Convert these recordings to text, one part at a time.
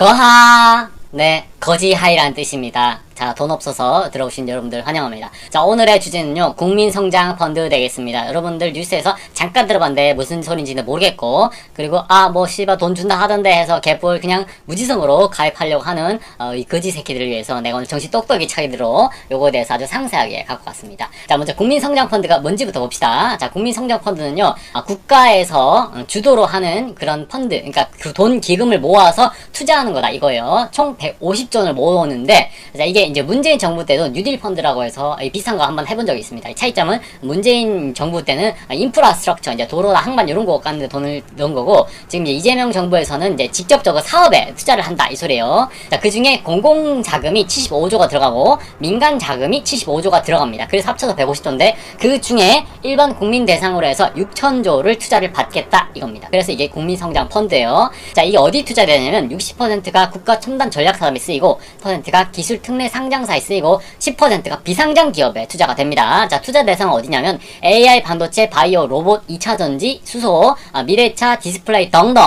거하! 네, 거지하이라는 뜻입니다. 자, 돈 없어서 들어오신 여러분들 환영합니다. 자, 오늘의 주제는요, 국민성장펀드 되겠습니다. 여러분들 뉴스에서 잠깐 들어봤는데 무슨 소린지는 모르겠고, 그리고 뭐 씨발 돈 준다 하던데 해서 개뿔 그냥 무지성으로 가입하려고 하는 이 거지 새끼들을 위해서 내가 오늘 정신 똑똑히 차리도록 요거에 대해서 아주 상세하게 갖고 왔습니다. 자, 먼저 국민성장펀드가 뭔지부터 봅시다. 자, 국민성장펀드는요, 국가에서 주도로 하는 그런 펀드, 그러니까 그 돈 기금을 모아서 투자하는 거다 이거예요. 총 150조를 모으는데, 자, 이게 이제 문재인 정부 때도 뉴딜 펀드라고 해서 비슷한 거 한번 해본 적이 있습니다. 차이점은 문재인 정부 때는 인프라스트럭처, 이제 도로나 항만 이런 거 갖는 데 돈을 넣은 거고, 지금 이제 이재명 정부에서는 이제 직접적으로 사업에 투자를 한다 이 소리예요. 자, 그 중에 공공 자금이 75조가 들어가고 민간 자금이 75조가 들어갑니다. 그래서 합쳐서 150조인데 그 중에 일반 국민 대상으로 해서 6천조를 투자를 받겠다 이겁니다. 그래서 이게 국민성장 펀드예요. 자, 이게 어디 투자되냐면 60%가 국가 첨단 전략 사업에 쓰이고, 10%가 기술 특례 상장사에 쓰이고, 10%가 비상장 기업에 투자가 됩니다. 자, 투자 대상은 어디냐면 AI, 반도체, 바이오, 로봇, 2차전지, 수소, 미래차, 디스플레이 등등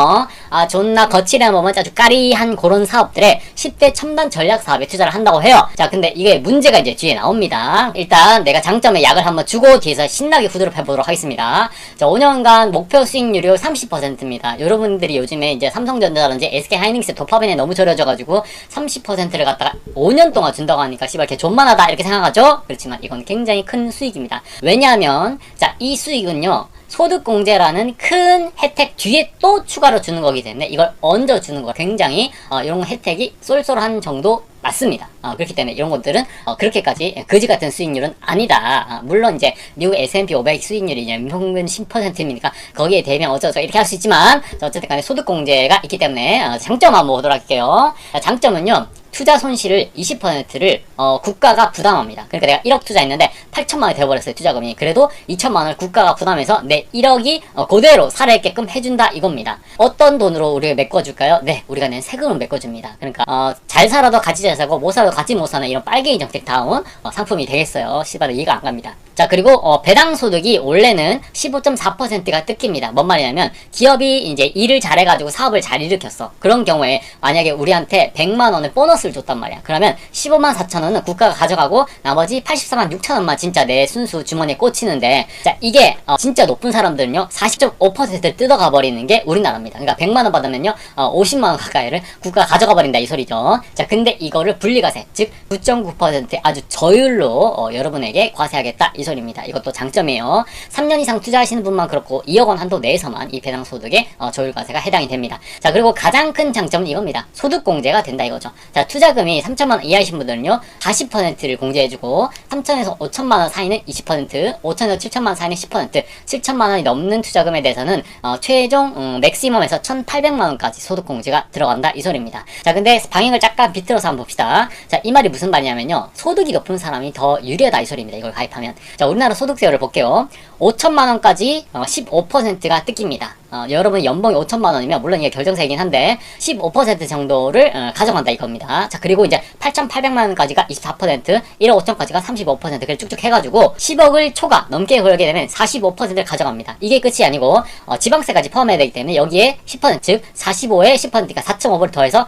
존나 거칠한 보면 아주 까리한 그런 사업들에 10대 첨단 전략 사업에 투자를 한다고 해요. 자, 근데 이게 문제가 이제 뒤에 나옵니다. 일단 내가 장점에 약을 한번 주고 뒤에서 신나게 후드로 해보도록 하겠습니다. 자, 5년간 목표 수익률이 30%입니다. 여러분들이 요즘에 이제 삼성전자라든지 SK하이닉스 도파민에 너무 절여져가지고 30%를 갖다가 5년 동안 준다고 하니까 씨발 개 존만하다 이렇게 생각하죠? 그렇지만 이건 굉장히 큰 수익입니다. 왜냐하면 자, 이 수익은요, 소득공제라는 큰 혜택 뒤에 또 추가로 주는 거기 때문에 이걸 얹어 주는 거 굉장히 이런 혜택이 쏠쏠한 정도 맞습니다. 그렇기 때문에 이런 것들은 그렇게까지 거지 같은 수익률은 아니다. 물론 이제 미국 S&P 500 수익률이 평균 10%입니까? 거기에 대비면 어쩌고 이렇게 할 수 있지만, 어쨌든 간에 소득공제가 있기 때문에 장점 한번 보도록 할게요. 장점은요, 투자 손실을 20%를 국가가 부담합니다. 그러니까 내가 1억 투자했는데 8천만 원이 되어버렸어요, 투자금이. 그래도 2천만 원을 국가가 부담해서 내 1억이 그대로 살아있게끔 해준다 이겁니다. 어떤 돈으로 우리가 메꿔줄까요? 네, 우리가 낸 세금을 메꿔줍니다. 그러니까 잘 살아도 같이 잘 사고 못 살아도 같이 못 사는 이런 빨갱이 정책 다운 상품이 되겠어요. 씨발 이해가 안 갑니다. 자, 그리고 배당 소득이 원래는 15.4%가 뜯깁니다. 뭔 말이냐면 기업이 이제 일을 잘해가지고 사업을 잘 일으켰어. 그런 경우에 만약에 우리한테 100만 원을 보너스를 줬단 말이야. 그러면 15만 4천 원은 국가가 가져가고 나머지 84만 6천 원만 진짜 내 순수 주머니에 꽂히는데, 자, 이게 진짜 높은 사람들은요 40.5%를 뜯어가 버리는 게 우리나라입니다. 그러니까 100만 원 받으면요 50만 원 가까이를 국가가 가져가 버린다 이 소리죠. 자, 근데 이거를 분리과세, 즉 9.9% 아주 저율로 여러분에게 과세하겠다 이 소리입니다. 이것도 장점이에요. 3년 이상 투자하시는 분만 그렇고 2억 원 한도 내에서만 이 배당 소득에 저율과세가 해당이 됩니다. 자, 그리고 가장 큰 장점은 이겁니다. 소득공제가 된다 이거죠. 자, 투자금이 3천만 원 이하이신 분들은요 40%를 공제해주고, 3천에서 5천만 원 사이는 20%, 5천에서 7천만 원 사이는 10%, 7천만 원이 넘는 투자금에 대해서는 최종 맥시멈에서 1,800만 원까지 소득공제가 들어간다 이 소리입니다. 자, 근데 방향을 잠깐 비틀어서 한번 봅시다. 자, 이 말이 무슨 말이냐면요, 소득이 높은 사람이 더 유리하다 이 소리입니다. 이걸 가입하면. 자, 우리나라 소득세율을 볼게요. 5천만 원까지 15%가 뜯깁니다. 여러분 연봉이 5천만 원이면 물론 이게 결정세이긴 한데 15% 정도를 가져간다 이겁니다. 자, 그리고 이제 8,800만 원까지가 24%, 1억 5천까지가 35%, 그걸 쭉쭉 해가지고 10억을 초과 넘게 벌게 되면 45%를 가져갑니다. 이게 끝이 아니고 지방세까지 포함해야 되기 때문에 여기에 10%, 즉 45에 10%니까 4.5를 더해서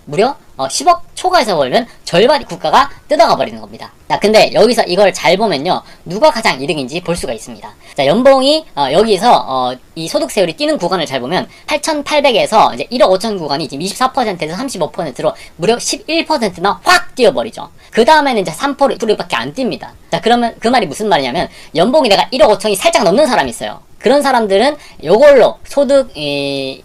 무려 10억 초과해서 벌면 절반이 국가가 뜯어가 버리는 겁니다. 자, 근데 여기서 이걸 잘 보면요, 누가 가장 이득인지 볼 수가 있습니다. 자, 연봉이 여기서 이 소득세율이 뛰는 구간을 잘 보면 8,800에서 이제 1억 5천 구간이 지금 24%에서 35%로 무려 11%나 확 뛰어버리죠. 그 다음에는 이제 3%밖에 안 뜁니다. 자, 그러면 그 말이 무슨 말이냐면 연봉이 내가 1억 5천이 살짝 넘는 사람이 있어요. 그런 사람들은 요걸로 소득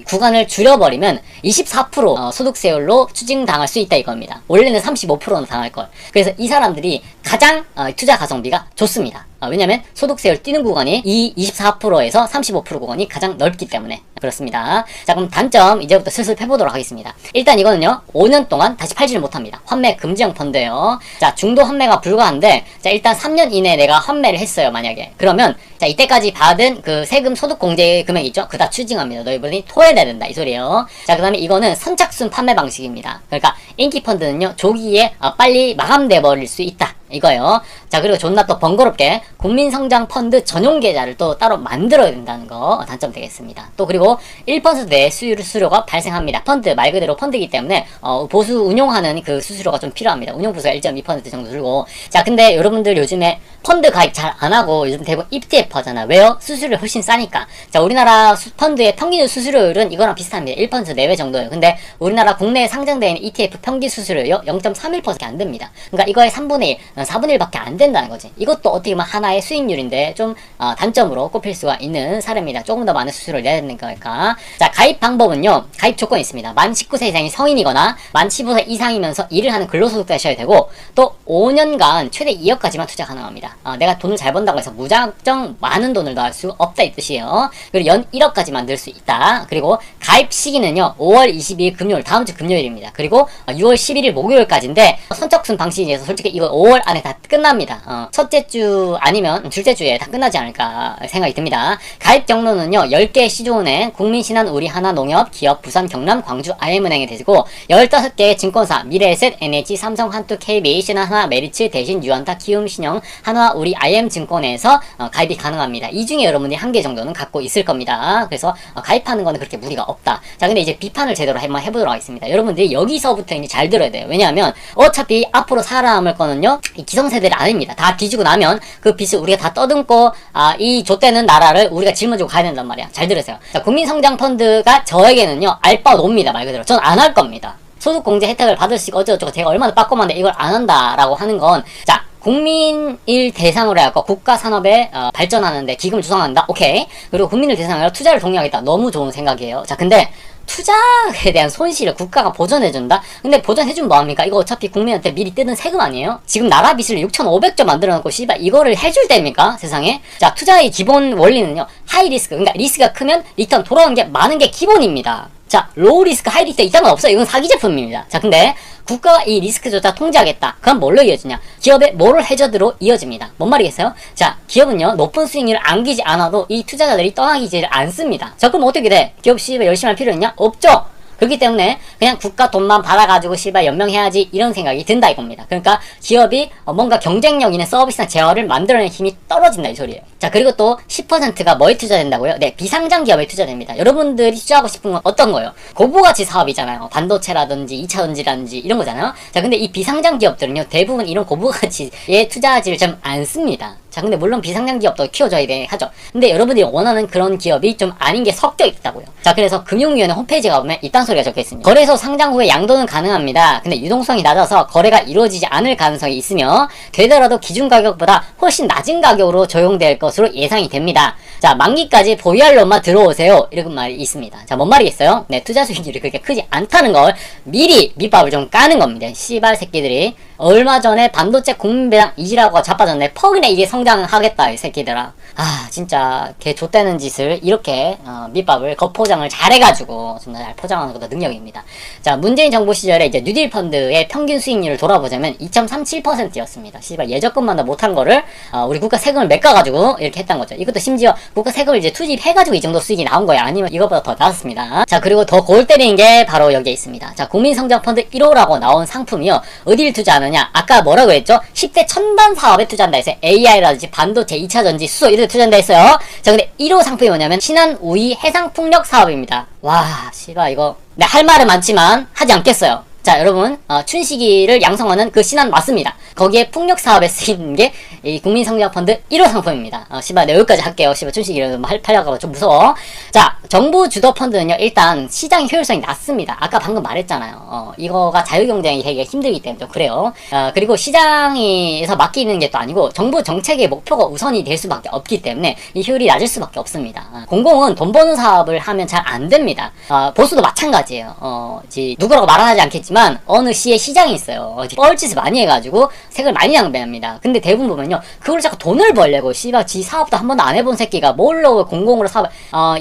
구간을 줄여버리면 24% 소득세율로 추징당할 수 있다 이겁니다. 원래는 35%는 당할 걸. 그래서 이 사람들이 가장 투자 가성비가 좋습니다. 왜냐면 소득세율 뛰는 구간이 이 24%에서 35% 구간이 가장 넓기 때문에 그렇습니다. 자, 그럼 단점 이제부터 슬슬 해보도록 하겠습니다. 일단 이거는요 5년 동안 다시 팔지를 못합니다. 환매 금지형 펀드예요. 자, 중도 환매가 불가한데, 자, 일단 3년 이내에 내가 환매를 했어요 만약에. 그러면 자, 이때까지 받은 그 세금 소득공제 금액 있죠? 그다 추징합니다. 너희들이 토해내야 된다 이 소리예요. 자, 그 다음에 이거는 선착순 판매 방식입니다. 그러니까 인기 펀드는요 조기에 빨리 마감돼 버릴 수 있다. 이거예요. 자, 그리고 존나 또 번거롭게 국민성장펀드 전용 계좌를 또 따로 만들어야 된다는 거 단점 되겠습니다. 또 그리고 1%의 수수료가 발생합니다. 펀드 말 그대로 펀드이기 때문에 보수 운용하는 그 수수료가 좀 필요합니다. 운용보수가 1.2% 정도 들고. 자, 근데 여러분들 요즘에 펀드 가입 잘 안하고 요즘 대부분 ETF 하잖아. 왜요? 수수료 훨씬 싸니까. 자, 우리나라 펀드의 평균 수수료율은 이거랑 비슷합니다. 1% 내외 정도예요. 근데 우리나라 국내에 상장되어 있는 ETF 평균 수수료요 0.31%밖에 안 됩니다. 그러니까 이거의 3분의 1, 4분의 1밖에 안 된다는 거지. 이것도 어떻게 보면 하나의 수익률인데 좀 단점으로 꼽힐 수가 있는 사례입니다. 조금 더 많은 수수료를 내야 되는 거니까. 자, 가입 방법은요. 가입 조건이 있습니다. 만 19세 이상이 성인이거나 만 15세 이상이면서 일을 하는 근로소득자셔야 되고 또 5년간 최대 2억까지만 투자 가능합니다. 내가 돈을 잘 번다고 해서 무작정 많은 돈을 넣을 수 없다 이 뜻이에요. 그리고 연 1억까지만 넣을 수 있다. 그리고 가입 시기는요 5월 22일 금요일, 다음주 금요일입니다. 그리고 6월 11일 목요일까지인데 선착순 방식에서 솔직히 이거 5월 안에 다 끝납니다. 첫째 주 아니면 둘째 주에 다 끝나지 않을까 생각이 듭니다. 가입 경로는요 10개 시조은행, 국민신한, 우리하나농협, 기업, 부산, 경남, 광주, IM은행에 되고 15개의 증권사, 미래에셋, NH, 삼성, 한투, KB, 신한하나, 메리츠, 대신, 유한타, 키움, 신영, 한화, 우리 IM증권에서 가입이 가능합니다. 이 중에 여러분들이 한 개 정도는 갖고 있을 겁니다. 그래서 가입하는 거는 그렇게 무리가 없다. 자, 근데 이제 비판을 제대로 한번 해보도록 하겠습니다. 여러분들이 여기서부터 이제 잘 들어야 돼요. 왜냐하면 어차피 앞으로 살아남을 거는요 이 기성세대를 아닙니다. 다 뒤지고 나면 그 빚을 우리가 다 떠듬고 이 좆되는 나라를 우리가 짊어지고 가야 된단 말이야. 잘 들으세요. 자, 국민성장펀드가 저에게는요 알바 놉니다. 말 그대로 전 안 할 겁니다. 소득공제 혜택을 받을 수 있고 어쩌고저쩌고 제가 얼마나 빠꼼한데 이걸 안 한다라고 하는 건, 자, 국민을 대상으로 해갖고 국가 산업에 발전하는데 기금을 조성한다. 오케이. 그리고 국민을 대상으로 투자를 독려하겠다. 너무 좋은 생각이에요. 자, 근데 투자에 대한 손실을 국가가 보전해준다? 근데 보전해주면 뭐합니까? 이거 어차피 국민한테 미리 뜯은 세금 아니에요? 지금 나라 빚을 6,500조 만들어놓고 씨발 이거를 해줄 때입니까? 세상에? 자, 투자의 기본 원리는요 하이 리스크, 그러니까 리스크가 크면 리턴 돌아오는 게 많은 게 기본입니다. 자, 로우 리스크, 하이 리스크 이딴 건 없어요. 이건 사기 제품입니다. 자, 근데 국가가 이 리스크조차 통제하겠다. 그럼 뭘로 이어지냐? 기업의 모럴 해저드로 이어집니다. 뭔 말이겠어요? 자, 기업은요 높은 수익률을 안기지 않아도 이 투자자들이 떠나기지를 않습니다. 자, 그럼 어떻게 돼? 기업 씨발 열심히 할 필요 있냐? 없죠. 그렇기 때문에 그냥 국가 돈만 받아가지고 씨발 연명해야지 이런 생각이 든다 이겁니다. 그러니까 기업이 뭔가 경쟁력 있는 서비스나 제어를 만들어내는 힘이 떨어진다 이 소리예요. 자, 그리고 또 10%가 뭐에 투자된다고요? 네, 비상장 기업에 투자됩니다. 여러분들이 투자하고 싶은 건 어떤 거예요? 고부가치 사업이잖아요. 반도체라든지 2차전지라든지 이런 거잖아요. 자, 근데 이 비상장 기업들은요 대부분 이런 고부가치에 투자하지를 좀 안 씁니다. 자, 근데 물론 비상장 기업도 키워줘야 하죠. 근데 여러분들이 원하는 그런 기업이 좀 아닌 게 섞여 있다고요. 자, 그래서 금융위원회 홈페이지 가보면 이딴 소리가 적혀 있습니다. 거래소 상장 후에 양도는 가능합니다. 근데 유동성이 낮아서 거래가 이루어지지 않을 가능성이 있으며 되더라도 기준 가격보다 훨씬 낮은 가격으로 적용될 것으로 예상이 됩니다. 자, 만기까지 보유할 놈만 들어오세요. 이런 말이 있습니다. 자, 뭔 말이겠어요? 네, 투자 수익률이 그렇게 크지 않다는 걸 미리 밑밥을 좀 까는 겁니다. 씨발 새끼들이. 얼마 전에 반도체 국민배당 이지라고 자빠졌네. 퍽이네 이게 성장하겠다 이 새끼들아. 아, 진짜 개 좆되는 짓을 이렇게 밑밥을 겉포장을 잘해가지고 정말 잘 포장하는 것도 능력입니다. 자, 문재인 정부 시절에 이제 뉴딜 펀드의 평균 수익률을 돌아보자면 2.37%였습니다. 씨발 예적금만 더 못한 거를 우리 국가 세금을 메꿔가지고 이렇게 했던 거죠. 이것도 심지어 국가 세금을 이제 투입해가지고 이 정도 수익이 나온 거야. 아니면 이것보다 더 나았습니다. 자, 그리고 더 골 때리는 게 바로 여기에 있습니다. 자, 국민성장펀드 1호라고 나온 상품이요. 어디를 투자하느냐? 아까 뭐라고 했죠? 10대 천반 사업에 투자한다 했어요. AI라든지 반도체, 2차전지, 수소 이런 데 투자한다 했어요. 자, 근데 1호 상품이 뭐냐면 신한 우이 해상풍력 사업입니다. 와, 씨발 이거 네, 할 말은 많지만 하지 않겠어요. 자, 여러분, 춘식이를 양성하는 그 신한 맞습니다. 거기에 풍력 사업에 쓰이는 게 이 국민성장펀드 1호 상품입니다. 씨발, 네, 여기까지 할게요. 씨발, 춘식이를 팔려고 좀 무서워. 자, 정부 주도 펀드는요, 일단 시장 효율성이 낮습니다. 아까 방금 말했잖아요. 이거가 자유경쟁이 되기가 힘들기 때문에 좀 그래요. 그리고 시장에서 맡기는 게 또 아니고 정부 정책의 목표가 우선이 될 수밖에 없기 때문에 이 효율이 낮을 수밖에 없습니다. 공공은 돈 버는 사업을 하면 잘 안 됩니다. 보수도 마찬가지예요. 누구라고 말은 하지 않겠지만 어느 시에 시장이 있어요. 뻘짓을 많이 해가지고 색을 많이 낭비합니다. 근데 대부분 보면요, 그걸 자꾸 돈을 벌려고 씨발 지 사업도 한 번도 안 해본 새끼가 뭘로 공공으로 사업,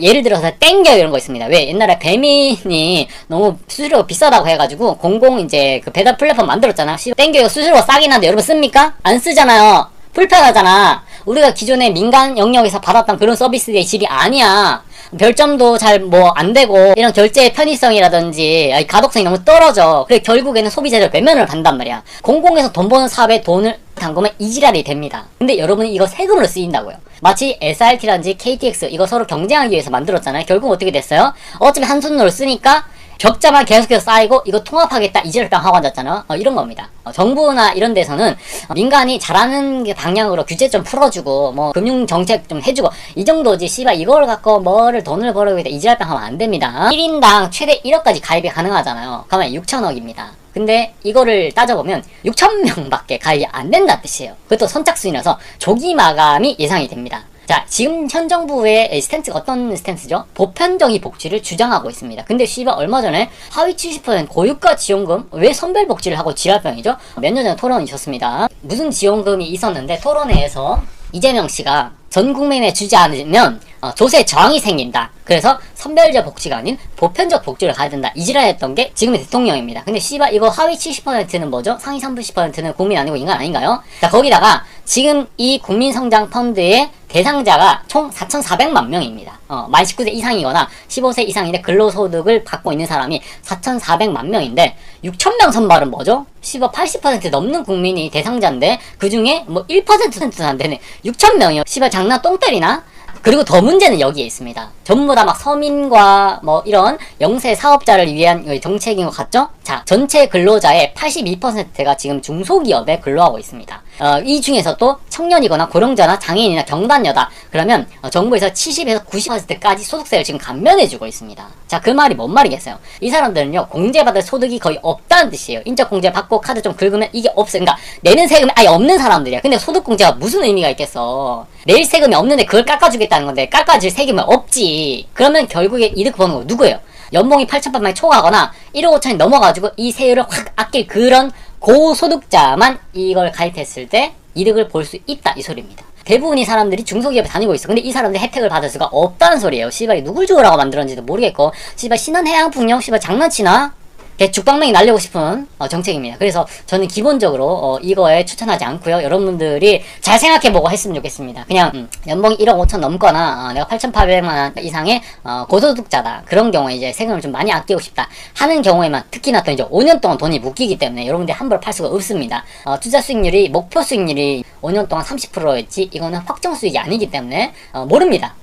예를 들어서 땡겨 이런 거 있습니다. 왜? 옛날에 배민이 너무 수수료가 비싸다고 해가지고 공공 이제 그 배달 플랫폼 만들었잖아. 씨발 땡겨 이거 수수료가 싸긴 한데 여러분 씁니까? 안 쓰잖아요. 불편하잖아. 우리가 기존에 민간 영역에서 받았던 그런 서비스의 질이 아니야. 별점도 잘 뭐 안되고 이런 결제의 편의성이라든지 가독성이 너무 떨어져. 그래 결국에는 소비자들 외면을 받는단 말이야. 공공에서 돈 버는 사업에 돈을 담그면 이지랄이 됩니다. 근데 여러분이 이거 세금으로 쓰인다고요. 마치 SRT라든지 KTX 이거 서로 경쟁하기 위해서 만들었잖아요. 결국 어떻게 됐어요? 어차피 한 손으로 쓰니까 격자만 계속해서 쌓이고 이거 통합하겠다 이지랄빵 하고 앉았잖아. 이런 겁니다. 정부나 이런 데서는 민간이 잘하는 게 방향으로 규제 좀 풀어주고 뭐 금융정책 좀 해주고 이 정도지. 씨발 이걸 갖고 뭐를 돈을 벌어야 돼 이지랄빵 하면 안 됩니다. 1인당 최대 1억까지 가입이 가능하잖아요. 그러면 6천억입니다. 근데 이거를 따져보면 6천명밖에 가입이 안 된다는 뜻이에요. 그것도 선착순이라서 조기 마감이 예상이 됩니다. 자, 지금 현 정부의 스탠스가 어떤 스탠스죠? 보편적인 복지를 주장하고 있습니다. 근데 씨발 얼마 전에 하위 70% 고유가 지원금 왜 선별 복지를 하고 지랄병이죠? 몇 년 전에 토론이 있었습니다. 무슨 지원금이 있었는데 토론회에서 이재명 씨가 전 국민에 주지 않으면 조세 저항이 생긴다. 그래서 선별적 복지가 아닌 보편적 복지를 가야 된다. 이지랄 했던 게 지금의 대통령입니다. 근데 씨발 이거 하위 70%는 뭐죠? 상위 30%는 국민 아니고 인간 아닌가요? 자, 거기다가 지금 이 국민성장펀드의 대상자가 총 4,400만 명입니다. 만 19세 이상이거나 15세 이상인데 근로소득을 받고 있는 사람이 4,400만 명인데 6,000명 선발은 뭐죠? 80% 넘는 국민이 대상자인데 그 중에 뭐 1%도 안 되네. 6,000명이요. 씨발 장난 똥 때리나? 그리고 더 문제는 여기에 있습니다. 전부 다 막 서민과 뭐 이런 영세 사업자를 위한 정책인 것 같죠? 자, 전체 근로자의 82%가 지금 중소기업에 근로하고 있습니다. 이 중에서 또 청년이거나 고령자나 장애인이나 경단녀다. 그러면 정부에서 70에서 90%까지 소득세를 지금 감면해주고 있습니다. 자, 그 말이 뭔 말이겠어요? 이 사람들은요, 공제받을 소득이 거의 없다는 뜻이에요. 인적공제 받고 카드 좀 긁으면 이게 없어요. 그러니까 내는 세금이 아예 없는 사람들이야. 근데 소득공제가 무슨 의미가 있겠어? 낼 세금이 없는데 그걸 깎아주겠다는 건데 깎아줄 세금이 없지. 그러면 결국에 이득 보는 거 누구예요? 연봉이 8,800만이 초과하거나 1억 5천이 넘어가지고 이 세율을 확 아낄 그런 고소득자만 이걸 가입했을 때 이득을 볼 수 있다 이 소리입니다. 대부분의 사람들이 중소기업에 다니고 있어. 근데 이 사람들 혜택을 받을 수가 없다는 소리예요. 씨발 누굴 죽으라고 만들었는지도 모르겠고 씨발 신한해양풍력 씨발 장난치나? 죽방맹이 날리고 싶은 정책입니다. 그래서 저는 기본적으로 이거에 추천하지 않고요. 여러분들이 잘 생각해보고 했으면 좋겠습니다. 그냥 연봉이 1억 5천 넘거나 내가 8,800만원 이상의 고소득자다. 그런 경우에 이제 세금을 좀 많이 아끼고 싶다 하는 경우에만 특히나 또 이제 5년 동안 돈이 묶이기 때문에 여러분들이 함부로 팔 수가 없습니다. 투자 수익률이 목표 수익률이 5년 동안 30%였지 이거는 확정 수익이 아니기 때문에 모릅니다.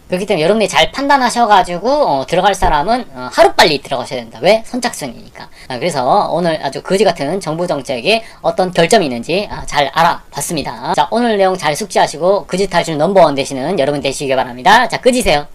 그렇기 때문에 여러분들이 잘 판단하셔가지고 들어갈 사람은 하루빨리 들어가셔야 된다. 왜? 선착순이니까. 그래서 오늘 아주 거지같은 정부 정책에 어떤 결점이 있는지 잘 알아봤습니다. 자, 오늘 내용 잘 숙지하시고 거짓 탈출 넘버원 되시는 여러분 되시길 바랍니다. 자, 끄지세요.